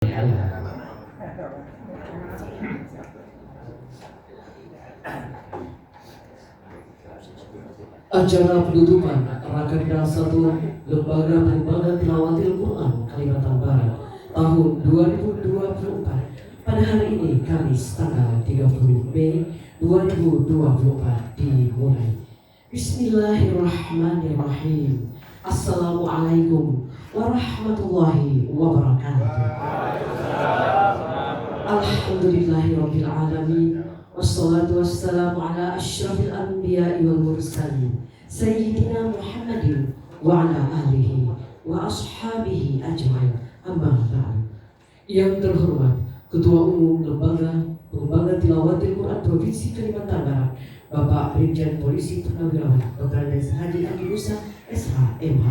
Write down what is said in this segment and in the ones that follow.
Acara penutupan Rakerda 1 Lembaga Pengembangan Tilawatil Quran Kalimantan Barat tahun 2024 pada hari ini Kamis tanggal 30 Mei 2024 dimulai. Bismillahirrahmanirrahim. Assalamualaikum warahmatullahi wabarakatuh. Alhamdulillahirabbil alamin. Wassalatu wassalamu ala asyrafil anbiya'i wal mursalin Sayyidina Muhammadin wa ala alihi wa ashabihi ajma'in. Amma ba'd. Yang terhormat Ketua Umum Lembaga Pengembangan Tilawatil Quran Provinsi Kalimantan Barat, Bapak Brigjen Polisi Purnawirawan Dr. Andes Haji Andi Musa SH MH.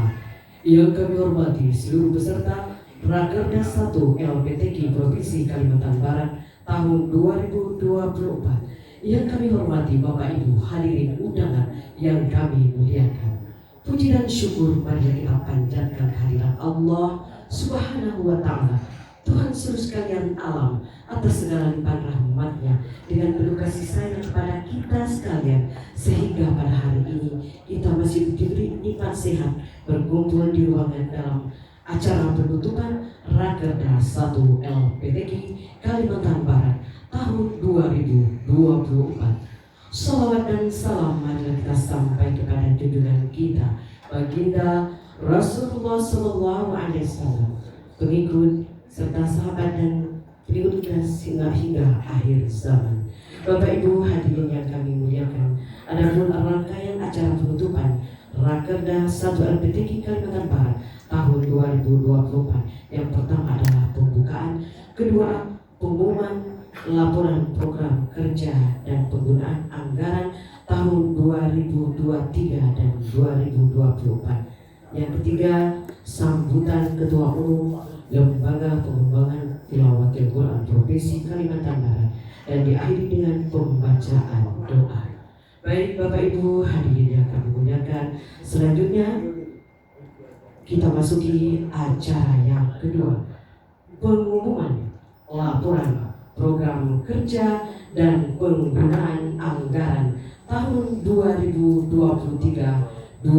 Yang kami hormati seluruh peserta Rakerda 1 LPTQ Provinsi Kalimantan Barat tahun 2024. Yang kami hormati Bapak Ibu hadirin undangan yang kami muliakan. Puji dan syukur mari kita panjatkan kehadirat Allah Subhanahu wa Ta'ala, Tuhan seluruh sekalian alam, atas segala limpahan rahmat-Nya dengan penuh kasih sayang kepada kita sekalian, sehingga pada hari ini kita masih diberi nikmat sehat berkumpul di ruangan dalam acara penutupan Rakerda 1 LPTQ Kalimantan Barat tahun 2024. Salawat dan salam marilah kita sampai kepada junjungan kita Baginda Rasulullah Sallallahu Alaihi Wasallam, pengikut serta sahabat dan pengikutnya hingga akhir zaman. Bapak Ibu hadirin yang kami muliakan, adapun rangkaian acara penutupan Rakerda 1 LPTQ Kalimantan Barat tahun 2024, yang pertama adalah pembukaan, kedua pengumuman laporan program kerja dan penggunaan anggaran tahun 2023 dan 2024. Yang ketiga, sambutan Ketua Umum Lembaga Pengembangan Tilawatil Quran Provinsi Kalimantan Barat, dan diakhiri dengan pembacaan doa. Baik Bapak Ibu hadirin yang kami muliakan, selanjutnya kita masuki acara yang kedua, pengumuman laporan program kerja dan penggunaan anggaran tahun 2023-2024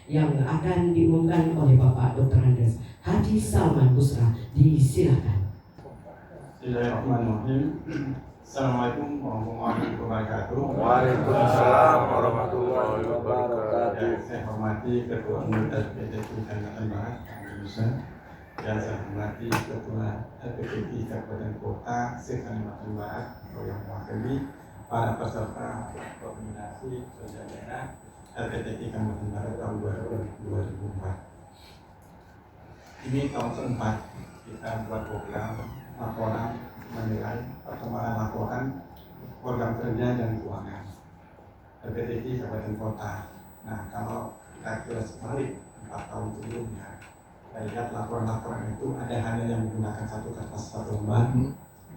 yang akan diumumkan oleh Bapak Dr. Andes Haji Salman Busra. Disilakan. Bismillahirrahmanirrahim. Assalamualaikum warahmatullahi wabarakatuh. Waalaikumsalam warahmatullahi wabarakatuh. Saya hormati Ketua Umum LPTQ Kalimantan Barat Indonesia, dan saya hormati Ketua LPTQ Kabupaten Kota se-Kalimantan Barat atau yang mewakili para peserta koordinasi sosial daerah LPTQ Kalimantan Barat tahun 2024. Ini tahun keempat kita buat program laporan menilai perkembangan laporan program kerja dan keuangan LPTQ Kabupaten Kota. Nah, kalau kita kira sebalik 4 tahun sebelumnya, kita lihat laporan-laporan itu ada hanya yang menggunakan satu kertas, satu lembar,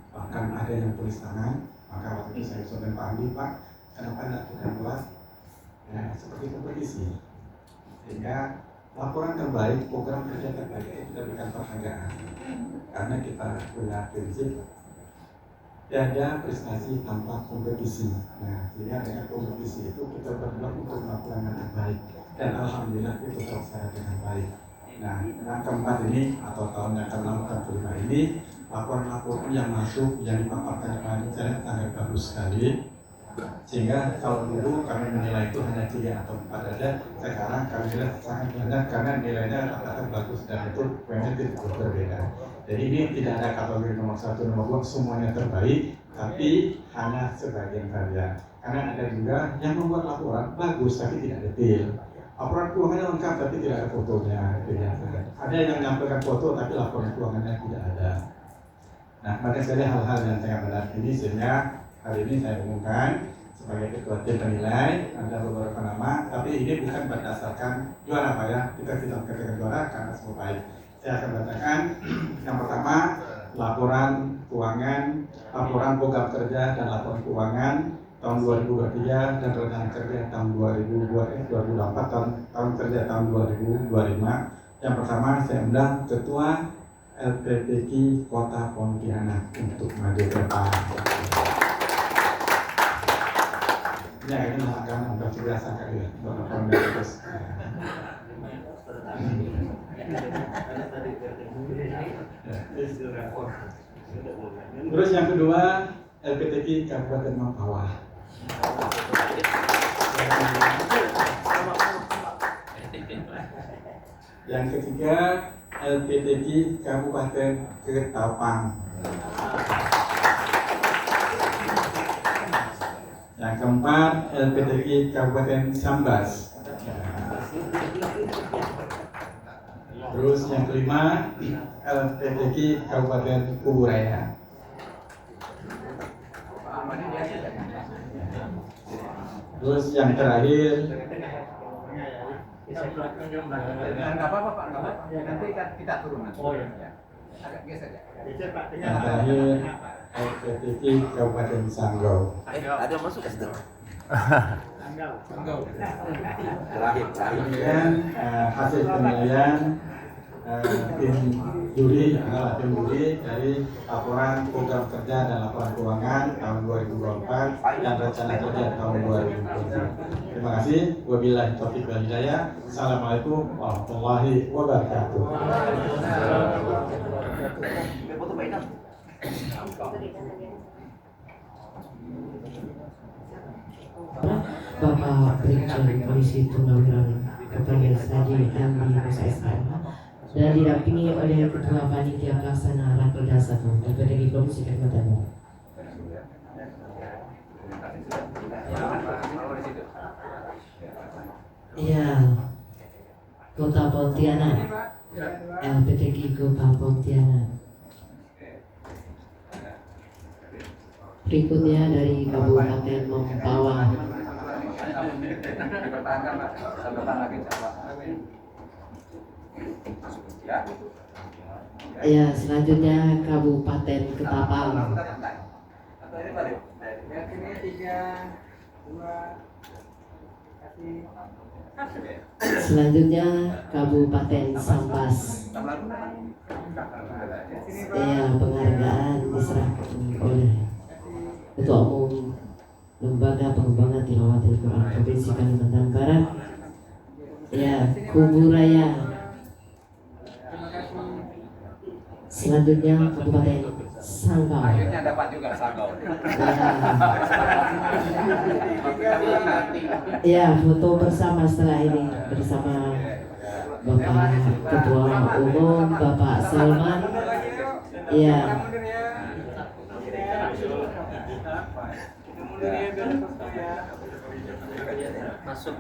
bahkan ada yang tulis tangan. Maka waktu itu saya usulkan Pak Andi, Pak, kenapa tidak kita buat seperti kompetisi, sehingga laporan terbaik, program kerja terbaik itu kita berikan penghargaan, karena kita punya prinsip tiada prestasi tanpa kompetisi. Nah, sehingga dengan kompetisi itu kita berjuang untuk melakukan yang terbaik, dan alhamdulillah itu terlaksana dengan baik. Nah, yang keempat ini atau tahun yang ke-65 ini, laporan-laporan yang masuk yang dipaparkan kepada saya sangat bagus sekali. Sehingga kalau dulu kami menilai itu hanya 3 atau 4 saja, sekarang kami lihat sangat banyak karena nilainya rata-rata bagus dan itu poinnya tidak berbeda. Jadi ini tidak ada kategori nomor 1, nomor 2, semuanya terbaik, tapi hanya sebagian saja. Karena ada juga yang membuat laporan bagus tapi tidak detail. Laporan keuangannya lengkap tapi tidak ada fotonya. Ada yang menyampaikan foto tapi laporan keuangannya tidak ada. Nah, banyak sekali hal-hal yang sangat menarik ini, sehingga hari ini saya umumkan sebagai ketua tim penilai ada beberapa nama, tapi ini bukan berdasarkan juara Pak ya, kita tidak katakan juara karena semua baik. Saya akan bacakan yang pertama laporan keuangan, laporan program kerja dan laporan keuangan tahun 2023 dan rencana kerja tahun 2024 tahun kerja tahun 2025. Yang pertama saya undang Ketua LPTQ Kota Pontianak untuk maju ke depan. Ini akhirnya akan udah biasa kali ya, terus. Terus yang kedua LPTQ Kabupaten Mempawah. Yang ketiga LPTQ Kabupaten Ketapang. Yang keempat LPTQ Kabupaten Sambas. Terus yang kelima LPTQ Kabupaten Kuburaya. Terus yang terakhir Nggak apa-apa Pak, nggak apa-apa. Ya, nanti kita turun. Oh ya. Agak geser ya. yang terakhir LPTQ Kabupaten Sanggau. Ada masuk ke situ. Kemudian hasil penilaian tim juri dari laporan program kerja dan laporan keuangan tahun 2024 dan rencana kerja tahun 2025. Terima kasih. Wabillahi taufiq wal hidayah. Assalamualaikum warahmatullahi wabarakatuh. Bapak Brigjen Polisi Purnawirawan Kepala Stadi Andi Musa SK dan didampingi oleh Ketua Panitia Pelaksana Rakerda 1 LPTQ Provinsi Kalimantan Barat. Ya, Kota Pontianak, LPTQ Kota Pontianak. Berikutnya dari Kabupaten Mempawah. Ya, selanjutnya Kabupaten Ketapang. Selanjutnya Kabupaten Sambas. Ya, penghargaan diserahkan oleh Ketua Umum Lembaga Pengembangan Tilawatil Quran Provinsi Kalimantan Barat. Ya, Kuburaya. Selanjutnya Kabupaten Sanggau. Akhirnya dapat juga Sanggau. Ya, foto bersama setelah ini bersama Bapak Ketua Umum Bapak Salman. Ya. Masuk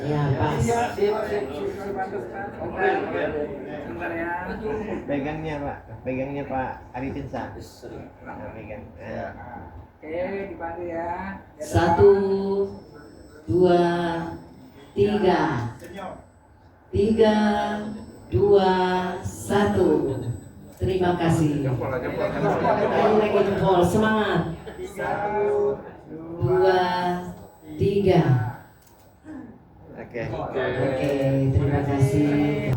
Ya, pas. Pegangnya Pak, pegangnya Pak Arifin Sa. Pegang. Oke, dibantu ya. 1, 2, 3. 3, 2, 1. Terima kasih. Lagi jempol, semangat. 1, 2, 3. Oke. Oke, terima kasih.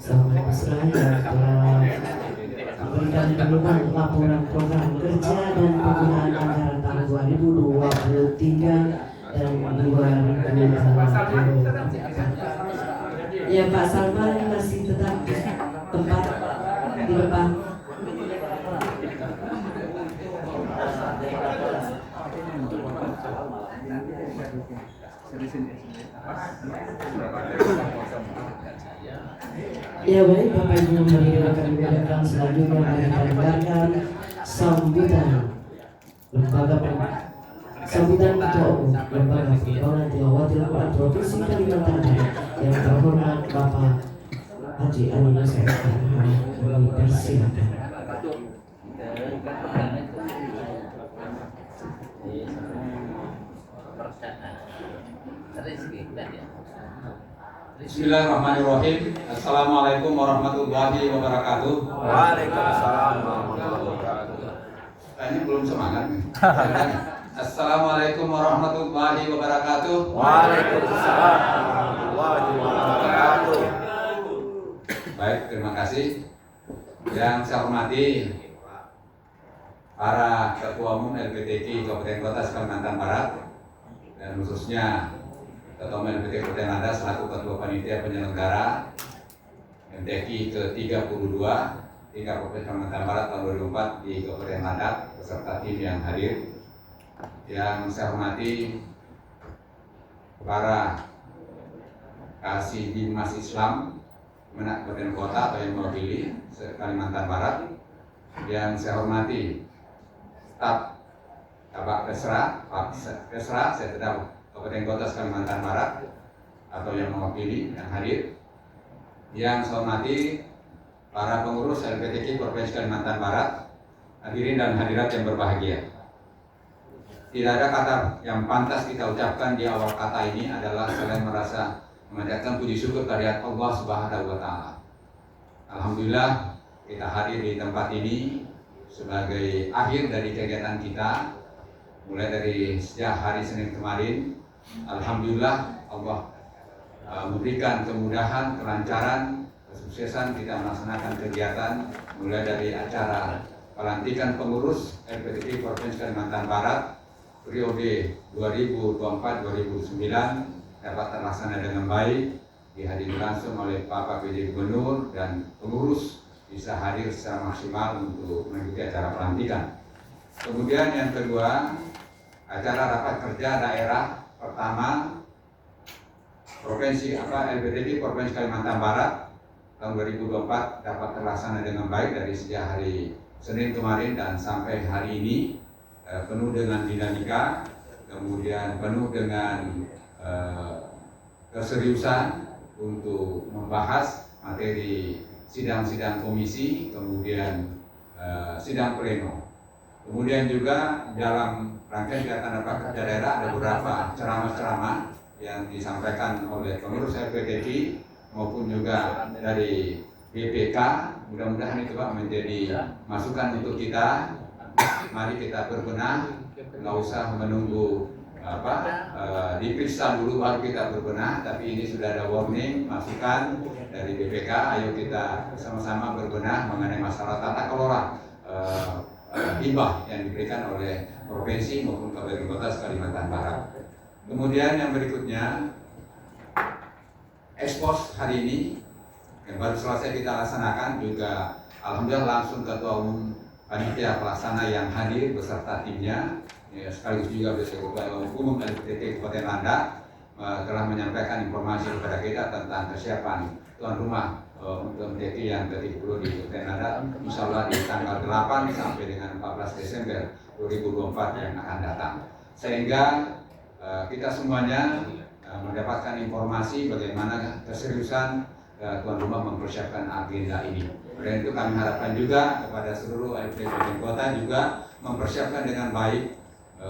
Sama mesra yang telah memberikan penyuluhan laporan program kerja dan penggunaan anggaran tahun 2023 dan 2024. Ya, Pak Salman masih tetap di tempat di depan. Ya, baik Bapak Ibu, mari akan mengadakan selanjutnya mari kita dengarkan sambutan sambutan Ketua Umum Lembaga Pengembangan Tilawatil Quran Provinsi Kalimantan Barat yang terhormat Bapak Haji Ali Musa SK. Kami persilakan. Bismillahirrahmanirrahim. Assalamualaikum warahmatullahi wabarakatuh. Waalaikumsalam warahmatullahi wabarakatuh. Ini belum semangat. Assalamualaikum warahmatullahi wabarakatuh. Waalaikumsalam warahmatullahi warahmatullahi wabarakatuh. Baik, terima kasih. Yang saya hormati para Ketua Umum LPTK Kabupaten Kota Kalimantan Barat dan khususnya Ketua Umum LPTK Kabupaten Lada selaku Ketua Panitia Penyelenggara MTQ ke-32 di Kabupaten Kalimantan Barat tahun 2004 di Kabupaten Lada beserta tim yang hadir. Yang saya hormati para kasih Dimas Islam Kemenak Kabupaten Kota atau yang mewakili Kalimantan Barat. Yang saya hormati staf Kabak Kesra, Pak Kesra, Sekda Kabupaten Kota Kalimantan Barat atau yang mewakili yang hadir. Yang saya hormati para pengurus LPTK Provinsi Kalimantan Barat, hadirin dan hadirat yang berbahagia. Tidak ada kata yang pantas kita ucapkan di awal kata ini adalah selain merasa memanjatkan puji syukur kehadirat Allah Subhanahu wa Ta'ala. Alhamdulillah kita hadir di tempat ini sebagai akhir dari kegiatan kita mulai dari sejak hari Senin kemarin. Alhamdulillah Allah memberikan kemudahan, kelancaran, kesuksesan kita melaksanakan kegiatan mulai dari acara pelantikan pengurus LPTK Provinsi Kalimantan Barat periode 2024-2029 dapat terlaksana dengan baik, dihadiri langsung oleh Bapak PJ Gubernur dan pengurus bisa hadir secara maksimal untuk mengikuti acara pelantikan. Kemudian yang kedua, acara rapat kerja daerah pertama LPTK Provinsi Kalimantan Barat tahun 2024 dapat terlaksana dengan baik dari sejak hari Senin kemarin dan sampai hari ini, penuh dengan dinamika, kemudian penuh dengan keseriusan untuk membahas materi sidang-sidang komisi, kemudian sidang pleno. Kemudian juga dalam rangkaian kegiatan rapat kerja daerah ada beberapa ceramah-ceramah yang disampaikan oleh pengurus LPTK maupun juga dari BPK. Mudah-mudahan itu Pak menjadi masukan untuk kita. Mari kita berbenah, nggak usah menunggu diperiksa dulu baru kita berbenah, tapi ini sudah ada warning, masukan dari BPK. Ayo kita sama-sama berbenah mengenai masalah tata kelola hibah yang diberikan oleh provinsi maupun Kabupaten Kota Kalimantan Barat. Kemudian yang berikutnya, ekspos hari ini yang baru selesai kita laksanakan juga alhamdulillah langsung Ketua Umum Panitia Pelaksana yang hadir beserta timnya, ya, sekaligus juga Ketua Umum LPTK Kabupaten Lada telah menyampaikan informasi kepada kita tentang kesiapan tuan rumah untuk MTQ yang ke-30 di Kabupaten Lada, insya Allah di tanggal 8 sampai dengan 14 Desember 2024 yang akan datang. Sehingga kita semuanya mendapatkan informasi bagaimana keseriusan tuan rumah mempersiapkan agenda ini. Dan itu kami harapkan juga kepada seluruh LPTK Kota juga mempersiapkan dengan baik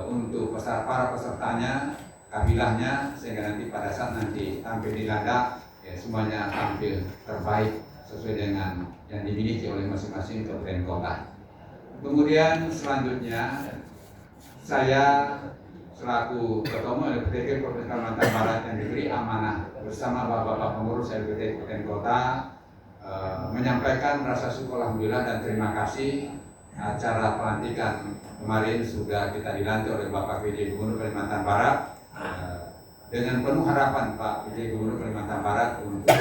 untuk para pesertanya, kabilahnya, sehingga nanti pada saat nanti tampil di Lada ya, semuanya tampil terbaik sesuai dengan yang dimiliki oleh masing-masing kabupaten kota. Kemudian selanjutnya saya selaku Ketua Umum LPTK Provinsi Kalimantan Barat yang diberi amanah bersama Bapak-Bapak pengurus LPTK Kabupaten Kota menyampaikan rasa syukur alhamdulillah dan terima kasih. Acara pelantikan kemarin sudah kita dilantik oleh Bapak PJ Gubernur Kalimantan Barat dengan penuh harapan Pak PJ Gubernur Kalimantan Barat untuk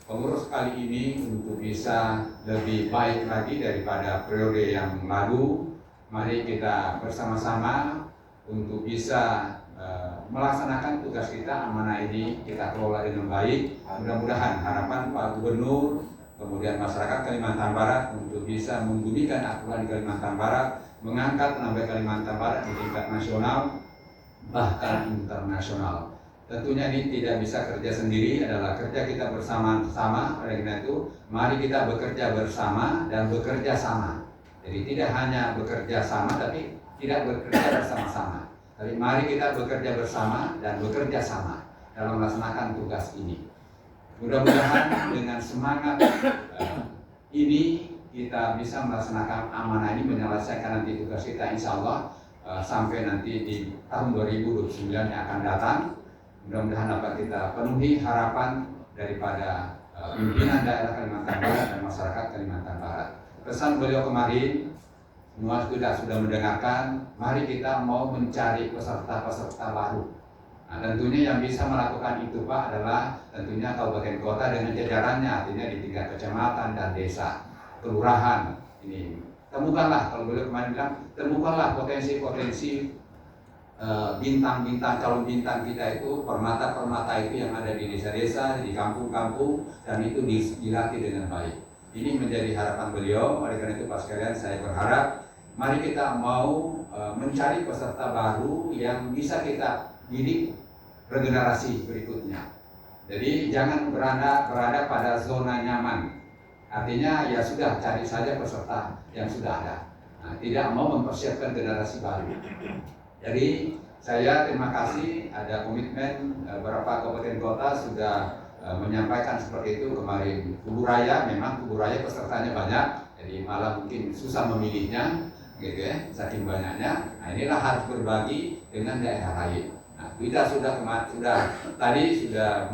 pengurus kali ini untuk bisa lebih baik lagi daripada periode yang lalu. Mari kita bersama-sama untuk bisa melaksanakan tugas kita, amanah ini kita kelola dengan baik. Mudah-mudahan harapan Pak Gubernur kemudian masyarakat Kalimantan Barat untuk bisa membumikan aturan di Kalimantan Barat, mengangkat nama Kalimantan Barat di tingkat nasional bahkan internasional. Tentunya ini tidak bisa kerja sendiri, adalah kerja kita bersama-sama. Oleh karena itu, mari kita bekerja bersama dan bekerja sama. Jadi tidak hanya bekerja sama, tapi tidak bekerja bersama-sama. Tapi mari kita bekerja bersama dan bekerja sama dalam melaksanakan tugas ini. Mudah-mudahan dengan semangat ini kita bisa melaksanakan amanah ini, menyelesaikan nanti tugas kita insya Allah sampai nanti di tahun 2029 yang akan datang. Mudah-mudahan dapat kita penuhi harapan daripada pimpinan daerah Kalimantan Barat dan masyarakat Kalimantan Barat. Pesan beliau kemarin, semua sudah mendengarkan, mari kita mau mencari peserta-peserta baru. Nah, tentunya yang bisa melakukan itu Pak adalah tentunya kabupaten kota dengan jajarannya, artinya di tingkat kecamatan dan desa, kelurahan. Ini temukanlah, kalau beliau kemarin bilang, temukanlah potensi-potensi bintang-bintang, calon bintang kita itu, permata-permata itu yang ada di desa-desa, di kampung-kampung, dan itu dilatih dengan baik. Ini menjadi harapan beliau. Oleh karena itu Pak sekalian, saya berharap mari kita mau mencari peserta baru yang bisa kita didik regenerasi berikutnya. Jadi jangan berada pada zona nyaman. Artinya ya sudah, cari saja peserta yang sudah ada. Nah, tidak mau mempersiapkan generasi baru. Jadi saya terima kasih ada komitmen beberapa kabupaten kota sudah menyampaikan seperti itu kemarin. Kubu Raya, memang Kubu Raya pesertanya banyak, jadi malah mungkin susah memilihnya, gitu ya, saking banyaknya. Nah, inilah harus berbagi dengan daerah lain. Nah, kita sudah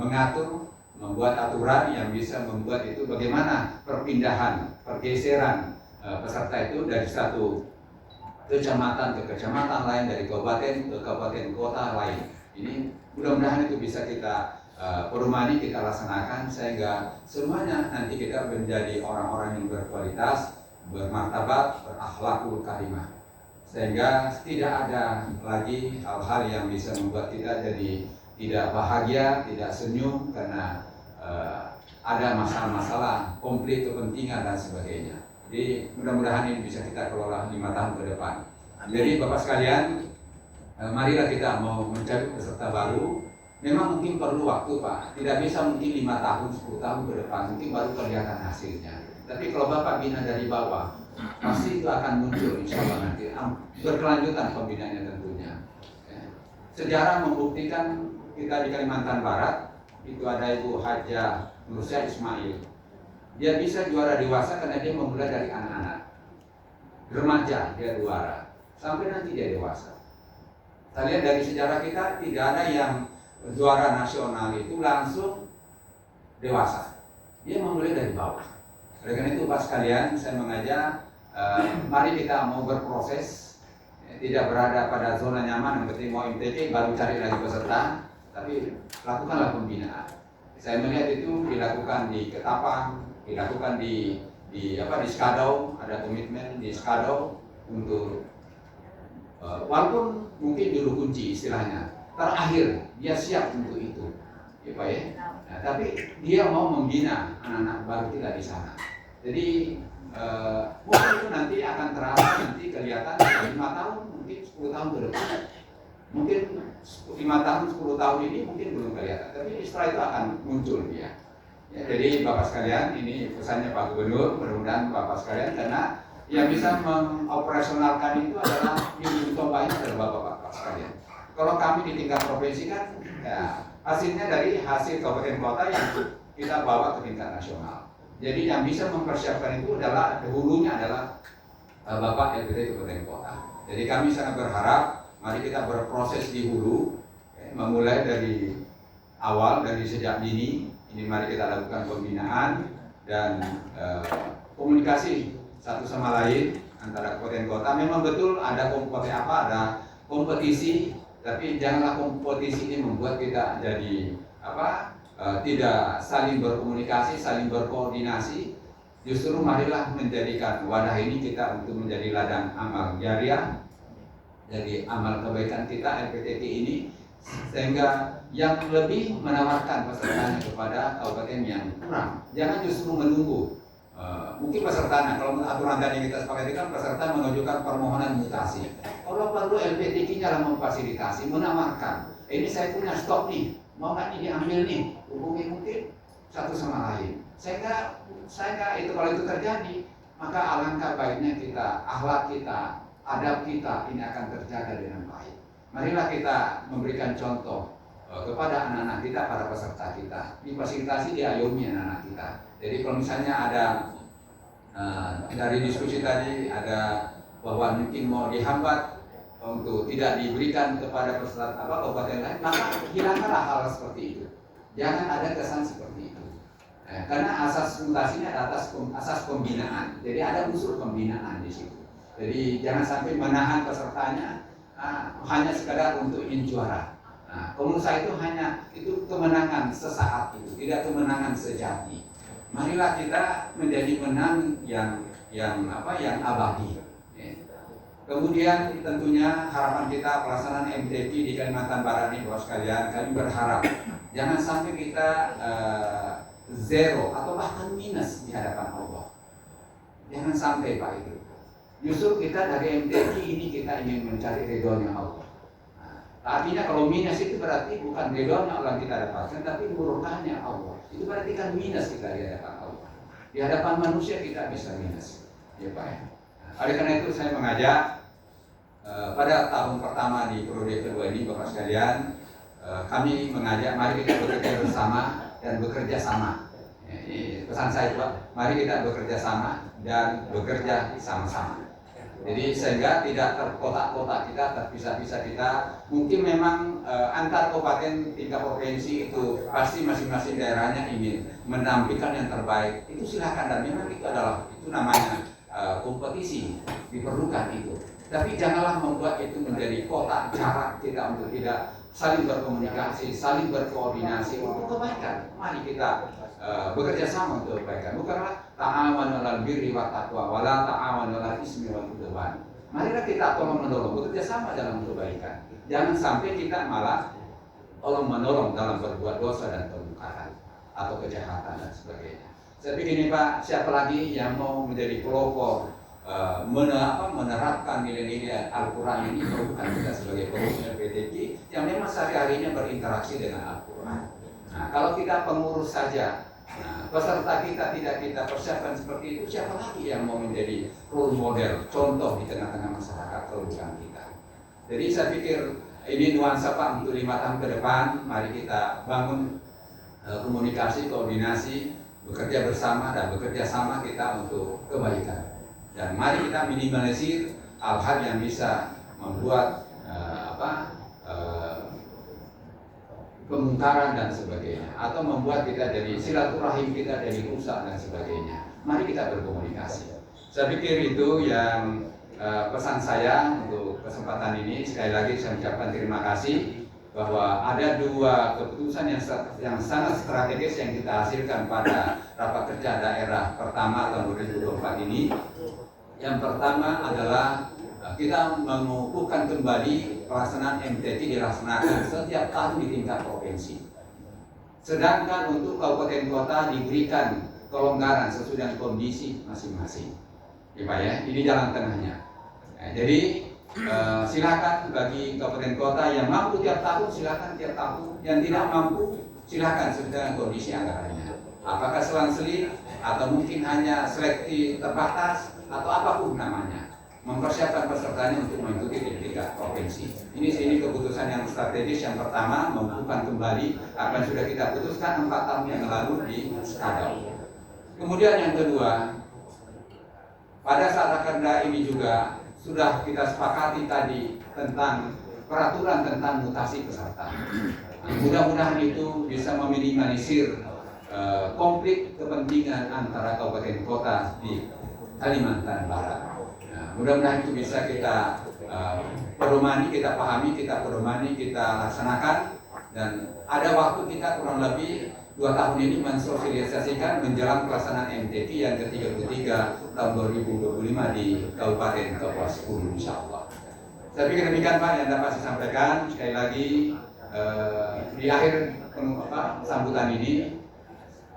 mengatur, membuat aturan yang bisa membuat itu bagaimana perpindahan, pergeseran peserta itu dari satu kecamatan ke kecamatan lain, dari kabupaten ke kabupaten kota lain. Ini mudah-mudahan itu bisa kita perumani, kita laksanakan sehingga semuanya nanti kita menjadi orang-orang yang berkualitas, bermartabat, berakhlakul karimah. Sehingga tidak ada lagi hal-hal yang bisa membuat kita jadi tidak bahagia, tidak senyum karena ada masalah-masalah, konflik kepentingan dan sebagainya. Jadi mudah-mudahan ini bisa kita kelola 5 tahun ke depan. Jadi Bapak sekalian, marilah kita mau mencari peserta baru. Memang mungkin perlu waktu Pak, tidak bisa mungkin 5 tahun, 10 tahun ke depan, mungkin baru kelihatan hasilnya. Tapi kalau Bapak bina dari bawah, pasti itu akan muncul insya Allah nanti. Berkelanjutan pembinaannya tentunya. Sejarah membuktikan kita di Kalimantan Barat, itu ada Ibu Hajah Nursia Ismail. Dia bisa juara dewasa karena dia memulai dari anak-anak, remaja dia juara, sampai nanti dia dewasa. Kita lihat dari sejarah kita tidak ada yang juara nasional itu langsung dewasa. Dia memulai dari bawah. Oleh karena itu Pak sekalian, saya mengajak, mari kita mau berproses, tidak berada pada zona nyaman, yang penting mau MTK baru cari lagi peserta, tapi lakukanlah pembinaan. Saya melihat itu dilakukan di Ketapang, dilakukan di Skadau, ada komitmen di Skadau untuk walaupun mungkin dulu kunci istilahnya, terakhir dia siap untuk itu, ya Pak ya. Nah, tapi dia mau membina anak-anak baru kita di sana. Jadi mungkin itu nanti akan terasa, nanti kelihatan 5 tahun, mungkin 10 tahun ke depan. Mungkin 5 tahun, 10 tahun ini mungkin belum kelihatan, tapi setelah itu akan muncul dia. Ya, jadi Bapak sekalian, ini pesannya Pak Gubernur, mudah-mudahan Bapak sekalian, karena yang bisa mengoperasionalkan itu adalah yang ditombahin adalah Bapak sekalian. Kalau kami di tingkat provinsi kan, ya, hasilnya dari hasil kabupaten kota yang kita bawa ke tingkat nasional. Jadi yang bisa mempersiapkan itu adalah hulunya adalah Bapak LPT kabupaten kota. Jadi kami sangat berharap, mari kita berproses di hulu, memulai dari awal, dari sejak dini. Ini mari kita lakukan pembinaan dan komunikasi satu sama lain antara kabupaten kota. Memang betul ada ada kompetisi, tapi janganlah kompetisi ini membuat kita jadi tidak saling berkomunikasi, saling berkoordinasi. Justru marilah menjadikan wadah ini kita untuk menjadi ladang amal jariah, jadi amal kebaikan kita LPTT ini, sehingga yang lebih menawarkan pesertanya kepada kabupaten yang kurang. Jangan justru menunggu. Mungkin pesertanya, kalau aturan tadi kita sepakati kan peserta mengajukan permohonan mutasi. Kalau perlu LPTK-nya lah memfasilitasi, menawarkan. Ini saya punya stok nih, mau nggak ini diambil nih, hubungi mungkin satu sama lain. Saya nggak itu, kalau itu terjadi, maka alangkah baiknya kita, akhlak kita, adab kita ini akan terjaga dengan baik. Marilah kita memberikan contoh kepada anak-anak kita, para peserta kita. Difasilitasi, diayomi anak-anak kita. Jadi kalau misalnya ada dari diskusi tadi ada bahwa mungkin mau dihambat untuk tidak diberikan kepada peserta kabupaten lain, maka hilangkanlah hal seperti itu. Jangan ada kesan seperti itu. Karena asas mutasinya adalah asas pembinaan. Jadi ada unsur pembinaan di situ. Jadi jangan sampai menahan pesertanya hanya sekadar untuk ingin juara. Menurut saya itu kemenangan sesaat itu, tidak kemenangan sejati. Marilah kita menjadi menang yang abadi. Kemudian tentunya harapan kita pelaksanaan MTQ di Kalimantan Barat ini, Bapak sekalian, kami berharap jangan sampai kita zero atau bahkan minus di hadapan Allah. Jangan sampai Pak itu. Justru kita dari MTQ ini kita ingin mencari ridhonya Allah. Artinya kalau minus itu berarti bukan ridhonya Allah kita dapatkan, tapi murkanya Allah. Itu berarti kan minus kita di hadapan Allah. Di hadapan manusia kita bisa minus, ya Pak ya. Oleh karena itu saya mengajak pada tahun pertama di periode kedua ini Bapak sekalian, kami mengajak mari kita bekerja bersama dan bekerja sama. Ini pesan saya Pak, mari kita bekerja sama dan bekerja sama-sama. Jadi sehingga tidak terkotak-kotak kita, terpisah-pisah kita. Mungkin memang antar kabupaten tingkat provinsi itu pasti masing-masing daerahnya ingin menampilkan yang terbaik. Itu silakan dan memang itu namanya kompetisi, diperlukan itu. Tapi janganlah membuat itu menjadi kotak jarak kita untuk tidak saling berkomunikasi, saling berkoordinasi untuk kebaikan. Mari kita bekerja sama untuk kebaikan. Bukanlah ta'awanu 'alal birri wat taqwa wa la ta'awanu 'alal ismi wal 'udwan. Marilah kita tolong-menolong, bekerja sama dalam kebaikan. Jangan sampai kita malah tolong-menolong dalam berbuat dosa dan kemungkaran atau kejahatan dan sebagainya. Saya pikir ini Pak, siapa lagi yang mau menjadi pelopor menerapkan nilai-nilai Al-Quran ini, bukan kita sebagai pengurus LPTQ yang memang sehari-harinya berinteraksi dengan Al-Quran. Nah, kalau kita pengurus saja, peserta kita tidak kita persiapkan seperti itu, siapa lagi yang mau menjadi role model, contoh di tengah-tengah masyarakat kalau bukan kita. Jadi saya pikir ini nuansa Pak untuk 5 tahun ke depan, mari kita bangun komunikasi, koordinasi, bekerja bersama dan bekerja sama kita untuk kebaikan. Dan mari kita minimalisir hal-hal yang bisa membuat kemungkaran dan sebagainya, atau membuat kita jadi silaturahim kita jadi rusak dan sebagainya. Mari kita berkomunikasi. Saya pikir itu yang pesan saya untuk kesempatan ini. Sekali lagi saya ucapkan terima kasih bahwa ada 2 keputusan yang sangat strategis yang kita hasilkan pada rapat kerja daerah pertama tahun 2024 ini. Yang pertama adalah kita mengukuhkan kembali pelaksanaan MTQ dilaksanakan setiap tahun di tingkat provinsi. Sedangkan untuk kabupaten kota diberikan kelonggaran sesuai dengan kondisi masing-masing. Ya Pak ya, ini jalan tengahnya. Jadi silakan bagi kabupaten kota yang mampu tiap tahun silakan tiap tahun, yang tidak mampu silakan sesuai dengan kondisi anggarannya. Apakah selang-seling atau mungkin hanya seleksi terbatas atau apapun namanya, mempersiapkan pesertanya untuk mengikuti di tingkat provinsi. Ini keputusan yang strategis yang pertama, mengukuhkan kembali apa yang sudah kita putuskan 4 tahun yang lalu di Skadau. Kemudian yang kedua, pada saat rakerda ini juga sudah kita sepakati tadi tentang peraturan tentang mutasi peserta. Mudah-mudahan itu bisa meminimalisir konflik kepentingan antara kabupaten kota di Kalimantan Barat. Mudah-mudahan itu bisa kita pedomani, kita pahami, kita pedomani, kita laksanakan. Dan ada waktu kita kurang lebih 2 tahun ini mensosialisasikan menjelang pelaksanaan MTQ yang ke-33 tahun 2025 di Kabupaten Kapuas 10 insyaallah. Saya pikir demikian Pak yang dapat saya sampaikan. Sekali lagi di akhir sambutan ini,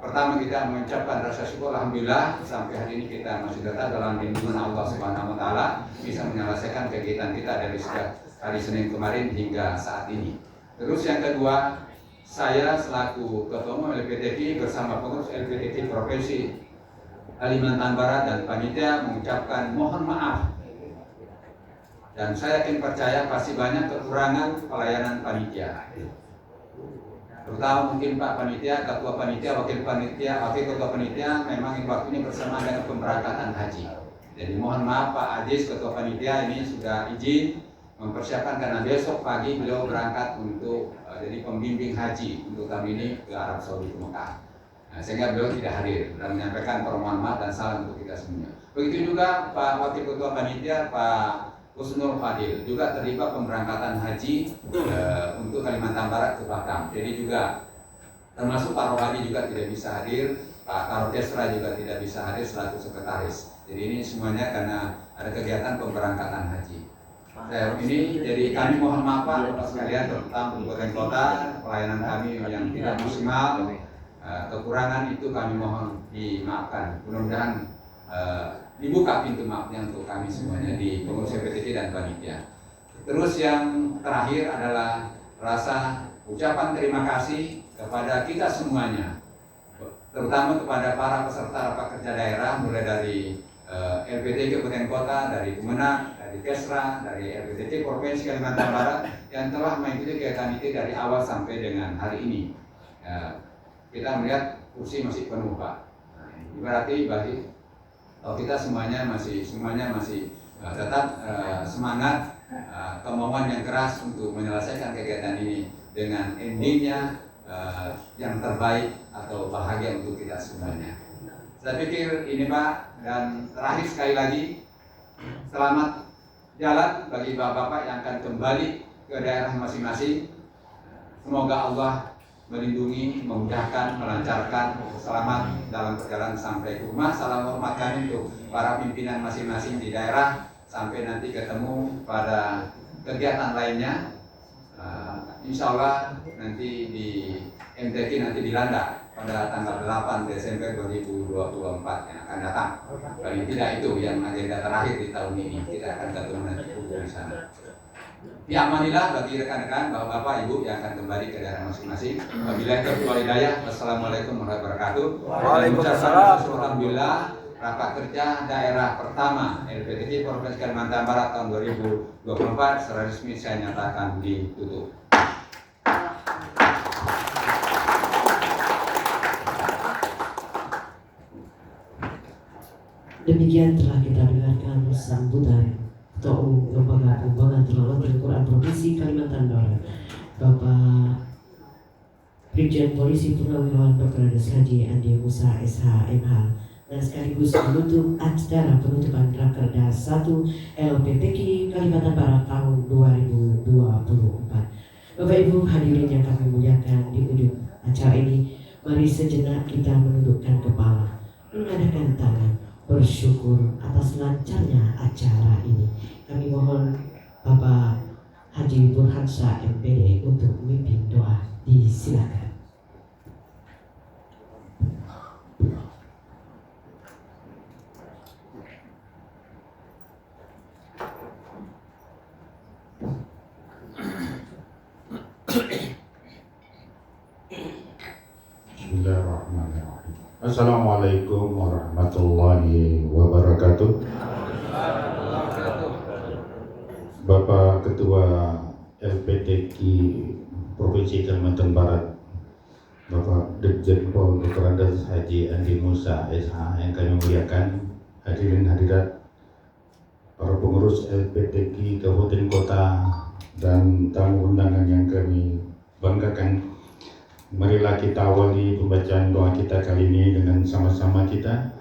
pertama kita mengucapkan rasa syukur alhamdulillah sampai hari ini kita masih tetap dalam lindungan Allah Subhanahu wa taala, bisa menyelesaikan kegiatan kita dari sejak hari Senin kemarin hingga saat ini. Terus yang kedua, saya selaku Ketua Umum LPTQ bersama pengurus LPTQ Provinsi Kalimantan Barat dan panitia mengucapkan mohon maaf. Dan saya yakin percaya pasti banyak kekurangan pelayanan panitia. Terutama mungkin Pak Panitia, Ketua Panitia, Wakil Ketua Panitia memang waktunya bersamaan dengan pemberangkatan haji. Jadi mohon maaf Pak Ajis, Ketua Panitia ini sudah izin mempersiapkan karena besok pagi beliau berangkat untuk jadi pembimbing haji untuk kami ini ke Arab Saudi, ke Mekah. Nah, sehingga beliau tidak hadir dan menyampaikan permohonan maaf dan salam untuk kita semua. Begitu juga Pak Wakil Ketua Panitia Pak Husnul Fadil juga terlibat pemberangkatan haji untuk Kalimantan Barat ke Batam. Jadi juga termasuk Pak Rohadi juga tidak bisa hadir, Pak Karokesra juga tidak bisa hadir selaku sekretaris. Jadi ini semuanya karena ada kegiatan pemberangkatan haji. Ini jadi kami mohon maaf Pak Bapak sekalian tentang kabupaten kota pelayanan kami yang tidak maksimal, kekurangan itu kami mohon dimaafkan. Mudah-mudahan dibuka pintu maafnya untuk kami semuanya di pengurus PTK dan panitia. Terus yang terakhir adalah rasa ucapan terima kasih kepada kita semuanya, terutama kepada para peserta rapat kerja daerah mulai dari LPT Kabupaten Kota, dari Kemenak, dari Kesra, dari LPT Provinsi Kalimantan Barat yang telah mengikuti kegiatan itu dari awal sampai dengan hari ini. Kita melihat kursi masih penuh Pak. Berarti kita semuanya masih tetap semangat, kemauan yang keras untuk menyelesaikan kegiatan ini dengan endingnya yang terbaik atau bahagia untuk kita semuanya. Saya pikir ini Pak, dan terakhir sekali lagi selamat jalan bagi bapak-bapak yang akan kembali ke daerah masing-masing. Semoga Allah melindungi, memudahkan, melancarkan, selamat dalam perjalanan sampai ke rumah. Salam hormat kami untuk para pimpinan masing-masing di daerah. Sampai nanti ketemu pada kegiatan lainnya. Insya Allah nanti di MTQ nanti dilanda pada tanggal 8 Desember 2024 yang akan datang. Paling tidak itu yang agenda terakhir di tahun ini. Kita akan ketemu nanti di sana. Bi'amanillah bagi rekan-rekan, bapak-bapak, ibu yang akan kembali ke daerah masing-masing. Wabillahi taufiq wal hidayah. Wassalamualaikum warahmatullahi wabarakatuh. Waalaikumsalam. Alhamdulillah, rapat kerja daerah pertama LPTK Provinsi Kalimantan Barat tahun 2024 secara resmi saya nyatakan ditutup. Demikian telah kita dengarkan sambutan Ketua Umum Lembaga Pengembangan Tilawatil Quran Provinsi Kalimantan Barat, Bapak Brigjen Polisi Purnawirawan Dr. Andes Haji Andi Musa SH.MH, dan sekaligus menutup acara penutupan Rakerda 1 LPTK Kalimantan Barat tahun 2024. Bapak Ibu hadirin yang kami muliakan, di ujung acara ini mari sejenak kita menundukkan kepala, mengadakan tangan, bersyukur atas lancarnya acara ini. Kami mohon Bapak Haji Burhansyah MPD untuk memimpin doa. Disilakan. Bismillahirrahmanirrahim. Assalamualaikum warahmatullahi wabarakatuh. Bapak Ketua LPTK Provinsi Kalimantan Barat, Bapak Dirjen Pol Dr. Andes Haji Andi Musa SH yang kami muliakan, hadirin hadirat, para pengurus LPTK Kabupaten Kota dan tamu undangan yang kami banggakan. Marilah kita awali pembacaan doa kita kali ini dengan sama-sama kita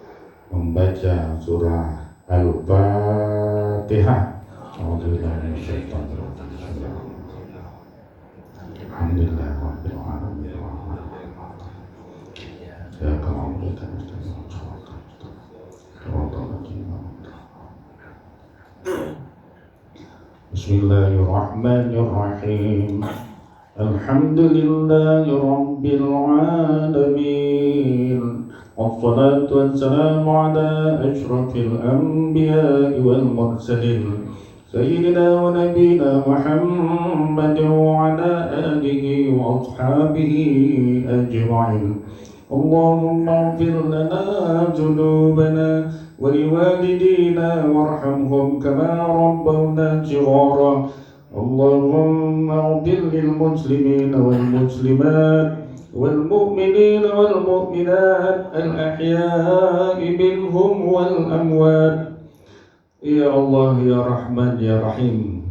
membaca surah Al-Fatihah. Bismillahirrahmanirrahim. Alhamdulillahi Rabbil Alamin. Wassalatu wassalamu ala ashrafil anbiya'i wal mursalin Sayyidina wa nabiyina Muhammadin wa ala alihi wa ashabihi ajma'in. Allahumma ighfir lana dhunubana wa liwalidina warhamhum kama rabbawna shighara. اللهم اغفر للمسلمين والمسلمات والمؤمنين والمؤمنات الأحياء منهم والأموات. Ya Allah, Ya Rahman, Ya Rahim,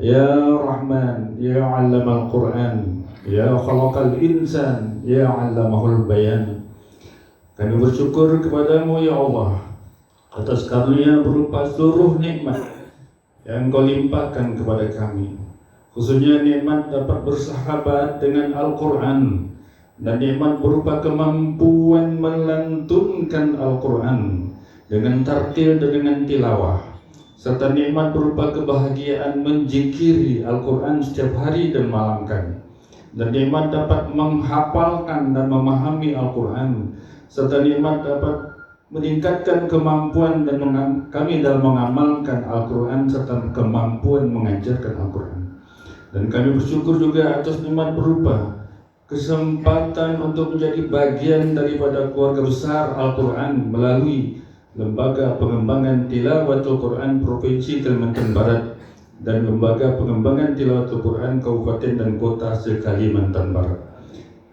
Ya Rahman, Ya 'Allamal Qur'an, Ya Khalaqal Insan, Ya 'Allamahul Bayan. Kami bersyukur kepadamu ya Allah atas karunia berupa seluruh nikmat yang Kau limpahkan kepada kami, khususnya nikmat dapat bersahabat dengan Al-Quran dan nikmat berupa kemampuan melantunkan Al-Quran dengan tartil dan dengan tilawah, serta nikmat berupa kebahagiaan menjikiri Al-Quran setiap hari dan malam kami, dan nikmat dapat menghafalkan dan memahami Al-Quran, serta nikmat dapat meningkatkan kemampuan dan kami dalam mengamalkan Al-Quran serta kemampuan mengajarkan Al-Quran. Dan kami bersyukur juga atas nikmat berupa kesempatan untuk menjadi bagian daripada keluarga besar Al-Quran melalui Lembaga Pengembangan Tilawatul Quran Provinsi Kalimantan Barat dan Lembaga Pengembangan Tilawatul Quran Kabupaten dan Kota se-Kalimantan Barat.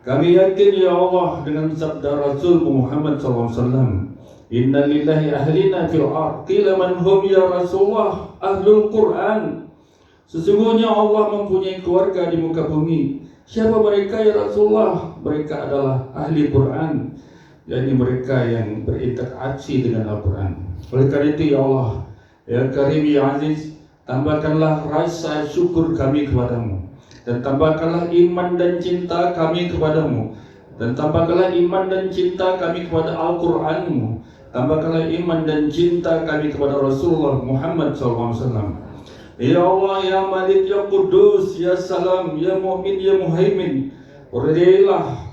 Kami yakin ya Allah dengan sabda Rasul Muhammad SAW, Inna lillahi ahlina fil ard, qila man hum ya Rasulullah, ahlul Quran. Sesungguhnya Allah mempunyai keluarga di muka bumi. Siapa mereka ya Rasulullah? Mereka adalah ahli Quran, yakni mereka yang berinteraksi dengan Al-Quran. Oleh karena itu ya Allah, ya Karim ya Aziz, tambahkanlah rasa syukur kami kepadamu, dan tambahkanlah iman dan cinta kami kepadamu, dan tambahkanlah iman dan cinta kami kepada Al-Quranmu, tambahkanlah iman dan cinta kami kepada Rasulullah Muhammad SAW. Ya Allah, ya Malik, ya Kudus, ya Salam, ya Mu'min, ya Muhaimin, ridailah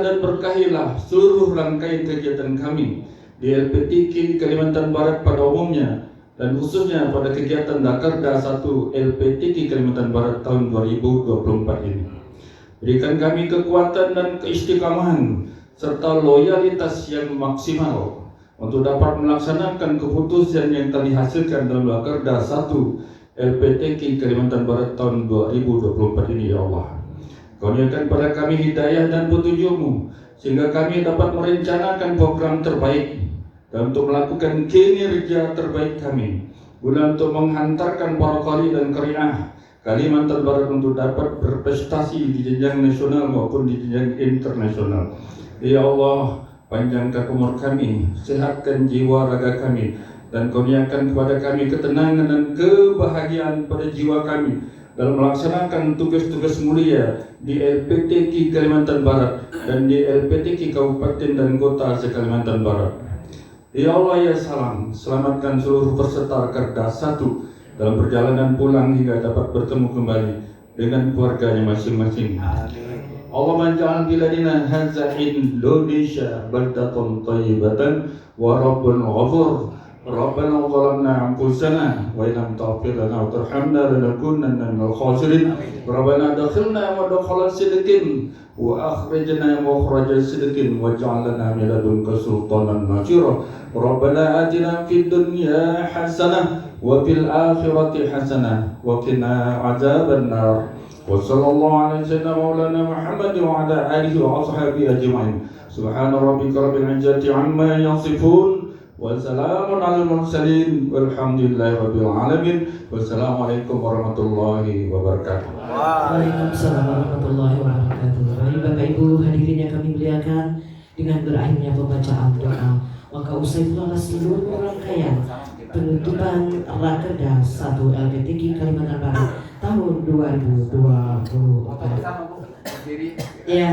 dan berkahilah seluruh rangkaian kegiatan kami di LPTK Kalimantan Barat pada umumnya, dan khususnya pada kegiatan Dakarda 1 LPTK Kalimantan Barat tahun 2024 ini. Berikan kami kekuatan dan keistiqamahan serta loyalitas yang maksimal untuk dapat melaksanakan keputusan yang telah dihasilkan dalam Dakarda 1 LPTK Kalimantan Barat tahun 2024 ini ya Allah. Kurniakan pada kami hidayah dan petunjuk-Mu sehingga kami dapat merencanakan program terbaik dan untuk melakukan kinerja terbaik kami guna untuk menghantarkan para qari dan qari'ah Kalimantan Barat untuk dapat berprestasi di jenjang nasional maupun di jenjang internasional. Ya Allah, panjangkan umur kami, sehatkan jiwa raga kami, dan kurniakan kepada kami ketenangan dan kebahagiaan pada jiwa kami dalam melaksanakan tugas-tugas mulia di LPTK Kalimantan Barat dan di LPTK Kabupaten dan Kota se-Kalimantan Barat. Ya Allah ya Salam, selamatkan seluruh peserta Dakarda 1 dalam perjalanan pulang hingga dapat bertemu kembali dengan keluarganya masing-masing. Allah menja'al biladina hadza Indonesia baldatan thayyibatan wa rabbun ghafur. Rabbana zalamna anfusana wa illam taghfir lana wa tarhamna lanakunanna minal khasirin. Rabbana adkhilna madkhala sidqin wa akhrijna makhraja sidqin waj'al lana min ladunka sultanan nasira. Rabbana atina fid dunya hasanah wa fil akhirati hasanah wa qina adzaban nar. Wa sallallahu ala sayyidina maulana Muhammad wa ala alihi wa ashabihi ajma'in. Subhana rabbika rabbil izzati amma yasifun. Wassalamun ala mursalin walhamdulillahi rabbil alamin. Wassalamualaikum warahmatullahi wabarakatuh. Waalaikumsalam warahmatullahi wabarakatuh. Baik Bapak Ibu hadirin yang kami muliakan, dengan berakhirnya pembacaan doa, maka usai pula seluruh rangkaian penutupan Rakerda 1 LPTK Kalimantan Barat tahun 2024. Ya.